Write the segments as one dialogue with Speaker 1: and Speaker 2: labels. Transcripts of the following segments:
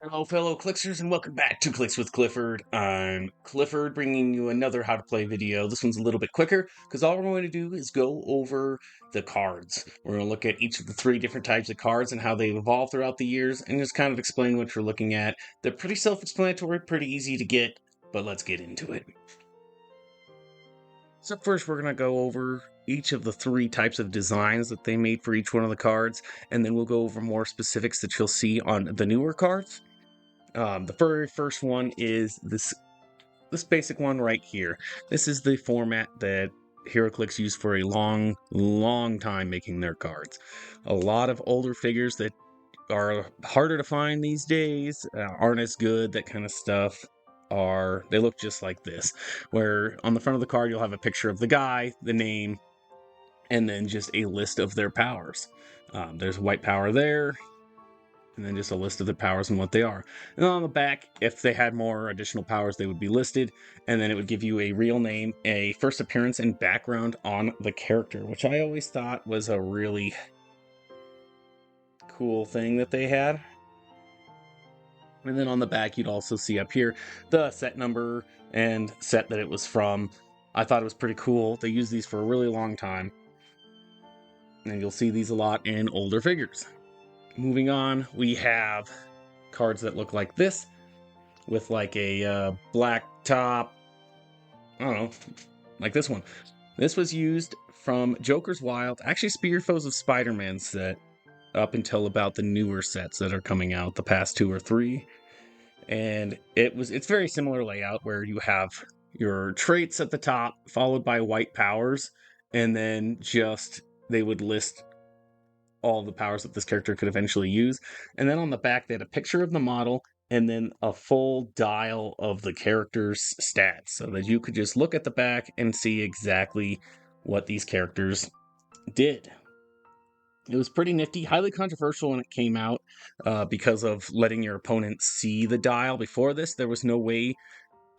Speaker 1: Hello, fellow Clixers, and welcome back to Clicks with Clifford. I'm Clifford, bringing you another how to play video. This one's a little bit quicker, because all we're going to do is go over the cards. We're going to look at each of the three different types of cards and how they've evolved throughout the years, and just kind of explain what you're looking at. They're pretty self-explanatory, pretty easy to get, but let's get into it. So first, we're going to go over each of the three types of designs that they made for each one of the cards, and then we'll go over more specifics that you'll see on the newer cards. The very first one is this basic one right here. This is the format that Heroclix used for a long time making their cards. A lot of older figures that are harder to find these days, aren't as good, that kind of stuff. They look just like this, where on the front of the card you'll have a picture of the guy, the name, and then just a list of their powers. There's white power there, and then just a list of the powers and what they are. And on the back, if they had more additional powers, they would be listed, and then it would give you a real name, a first appearance, and background on the character, which I always thought was a really cool thing that they had. And then on the back, you'd also see up here the set number and set that it was from. I thought it was pretty cool. They use these for a really long time, and you'll see these a lot in older figures. Moving on, we have cards that look like this, with like a black top. I don't know, like this one. This was used from Joker's Wild, actually Spear Foes of Spider-Man set, up until about the newer sets that are coming out, the past 2 or 3. And it's very similar layout, where you have your traits at the top, followed by white powers, and then just they would list all the powers that this character could eventually use. And then on the back, they had a picture of the model and then a full dial of the character's stats, so that you could just look at the back and see exactly what these characters did. It was pretty nifty, highly controversial when it came out, because of letting your opponent see the dial. Before this, there was no way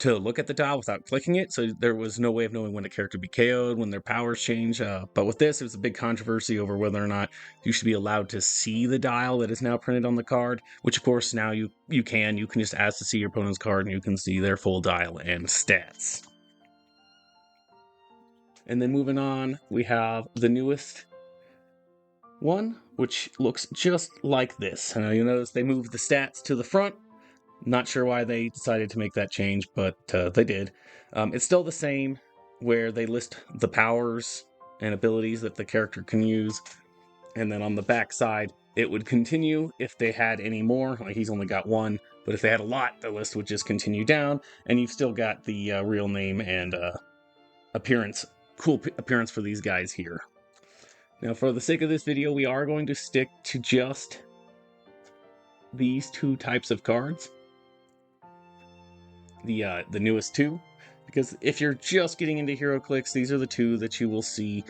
Speaker 1: to look at the dial without clicking it, so there was no way of knowing when a character be KO'd, when their powers change. But with this, it was a big controversy over whether or not you should be allowed to see the dial that is now printed on the card, which of course now you can. You can just ask to see your opponent's card and you can see their full dial and stats. And then moving on, we have the newest one, which looks just like this. You'll notice they moved the stats to the front. Not sure why they decided to make that change, but they did. It's still the same, where they list the powers and abilities that the character can use, and then on the back side, it would continue if they had any more. Like, he's only got one, but if they had a lot, the list would just continue down, and you've still got the real name and appearance, cool appearance for these guys here. Now, for the sake of this video, we are going to stick to just these two types of cards. The newest two, because if you're just getting into Heroclix, these are the two that you will see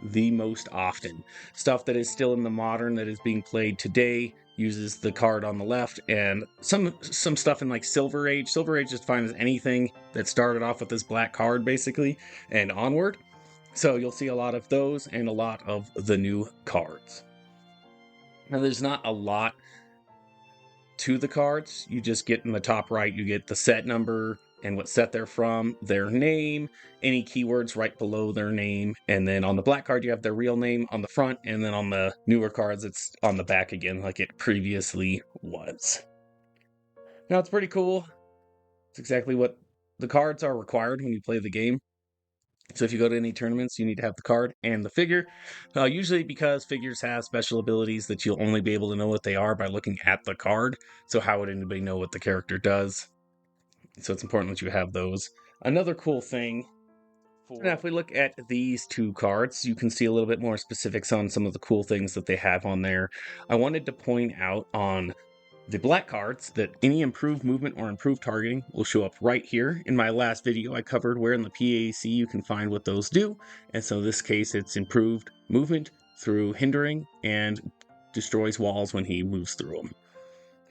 Speaker 1: the most often. Stuff that is still in the modern, that is being played today, uses the card on the left, and some stuff in like Silver Age. Silver Age is defined as anything that started off with this black card, basically, and onward. So you'll see a lot of those and a lot of the new cards. Now, there's not a lot to the cards. You just get in the top right, you get the set number and what set they're from, their name, any keywords right below their name, and then on the black card you have their real name on the front, and then on the newer cards it's on the back again, like it previously was. Now, it's pretty cool. It's exactly what the cards are required when you play the game. So if you go to any tournaments, you need to have the card and the figure. Usually because figures have special abilities that you'll only be able to know what they are by looking at the card. So how would anybody know what the character does? So it's important that you have those. Another cool thing, now if we look at these two cards, you can see a little bit more specifics on some of the cool things that they have on there. I wanted to point out on the black cards that any improved movement or improved targeting will show up right here. In my last video, I covered where in the PAC you can find what those do. And so in this case, it's improved movement through hindering and destroys walls when he moves through them,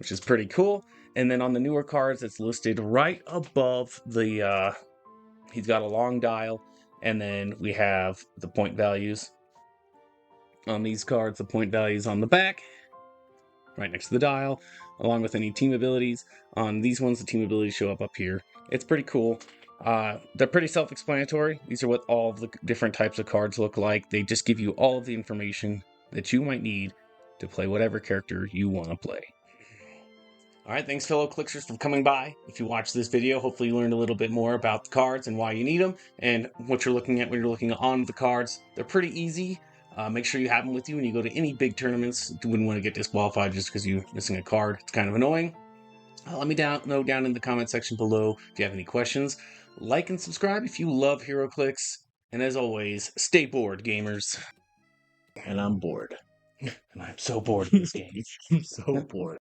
Speaker 1: which is pretty cool. And then on the newer cards, it's listed right above the, he's got a long dial, and then we have the point values on these cards, the point values on the back, right next to the dial. along with any team abilities. On these ones, the team abilities show up here. It's pretty cool. They're pretty self-explanatory. These are what all of the different types of cards look like. They just give you all of the information that you might need to play whatever character you want to play. All right, thanks fellow Clixers for coming by. If you watched this video, hopefully you learned a little bit more about the cards and why you need them and what you're looking at when you're looking on the cards. They're pretty easy. Make sure you have them with you when you go to any big tournaments. You wouldn't want to get disqualified just because you're missing a card. It's kind of annoying. Let me know down in the comment section below if you have any questions. Like and subscribe if you love Heroclix. And as always, stay bored, gamers.
Speaker 2: And I'm bored.
Speaker 1: And I'm so bored of this game.
Speaker 2: I'm so bored.